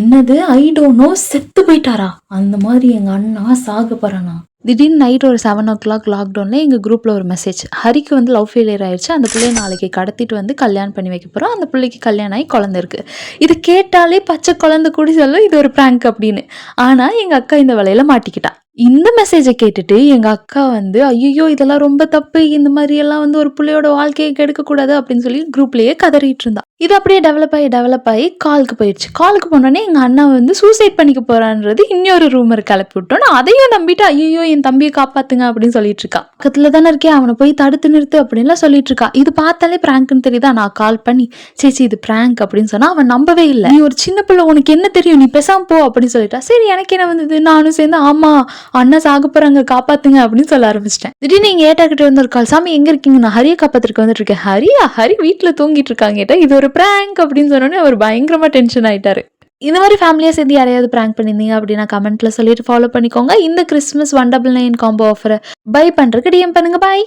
என்னது I don't know செத்து போயிட்டாரா? அந்த மாதிரி எங்கள் அண்ணா சாக போகிறானா? திடீர்னு நைட் ஒரு 7 o'clock லாக்டவுனில் எங்கள் குரூப்பில் ஒரு மெசேஜ், ஹரிக்கு வந்து லவ் ஃபெயிலியர் ஆயிடுச்சு, அந்த பிள்ளைய நாளைக்கு கடத்திட்டு வந்து கல்யாணம் பண்ணி வைக்க போகிறோம், அந்த பிள்ளைக்கு கல்யாணம் ஆகி குழந்தை இருக்குது. இது கேட்டாலே பச்சை குழந்தை கூடி சொல்லும் இது ஒரு ப்ராங்க் அப்படின்னு. ஆனால் எங்கள் அக்கா இந்த வேலையில் மாட்டிக்கிட்டா. இந்த மெசேஜை கேட்டுட்டு எங்கள் அக்கா வந்து ஐயோ இதெல்லாம் ரொம்ப தப்பு, இந்த மாதிரியெல்லாம் வந்து ஒரு பிள்ளையோட வாழ்க்கையை கெடுக்கக்கூடாது அப்படின்னு சொல்லி குரூப்லேயே கதறிட்டு இருந்தா. இது அப்படியே டெவலப் ஆகி காலுக்கு போயிடுச்சு. காலுக்கு போனோடனே எங்கள் அண்ணா வந்து சூசைட் பண்ணிக்க போகிறான்றது இன்னொரு ரூமர் கிளப்பி விட்டோன்னு அதையும் நம்பிட்டு ஐயோ என் தம்பியை காப்பாத்துங்க அப்படின்னு சொல்லிட்டு இருக்கா. பக்கத்தில் தானே இருக்கேன், அவனை போய் தடுத்து நிறுத்து அப்படின்லாம் சொல்லிட்டு இருக்கா. இது பார்த்தாலே பிராங்க்னு தெரியுதா. நான் கால் பண்ணி சேச்சி இது பிராங்க் அப்படின்னு சொன்னா அவன் நம்பவே இல்லை. நீ ஒரு சின்ன பிள்ளை, உனக்கு என்ன தெரியும், நீ பேசாம போ அப்படின்னு சொல்லிட்டா. சரி எனக்கு என்ன வந்தது, நானும் சேர்ந்து ஆமா அண்ணா சாக போறாங்க காப்பாத்துங்க அப்படின்னு சொல்ல ஆரம்பிச்சிட்டேன். திடீர்னு நீங்க ஏட்டா கிட்ட வந்து ஒரு கால், சாமி எங்க இருக்கீங்க, நான் ஹரியை காப்பாத்திருக்க வந்துட்டு இருக்கேன். ஹரி வீட்டுல தூங்கிட்டு இருக்காங்க, இது ஒரு பிராங்க் அப்படின்னு சொன்னோன்னே அவர் பயங்கரமா டென்ஷன் ஆயிட்டாரு. இந்த மாதிரி ஃபேமிலியாக சேர்ந்து யாரையாவது ப்ராங்க் பண்ணியிருந்தீங்க அப்படின்னா கமெண்ட்டில் சொல்லிட்டு ஃபாலோ பண்ணிக்கோங்க. இந்த கிறிஸ்மஸ் 199 காம்போ ஆஃபரை பை பண்ணுறதுக்கு டிஎம் பண்ணுங்க. பாய்.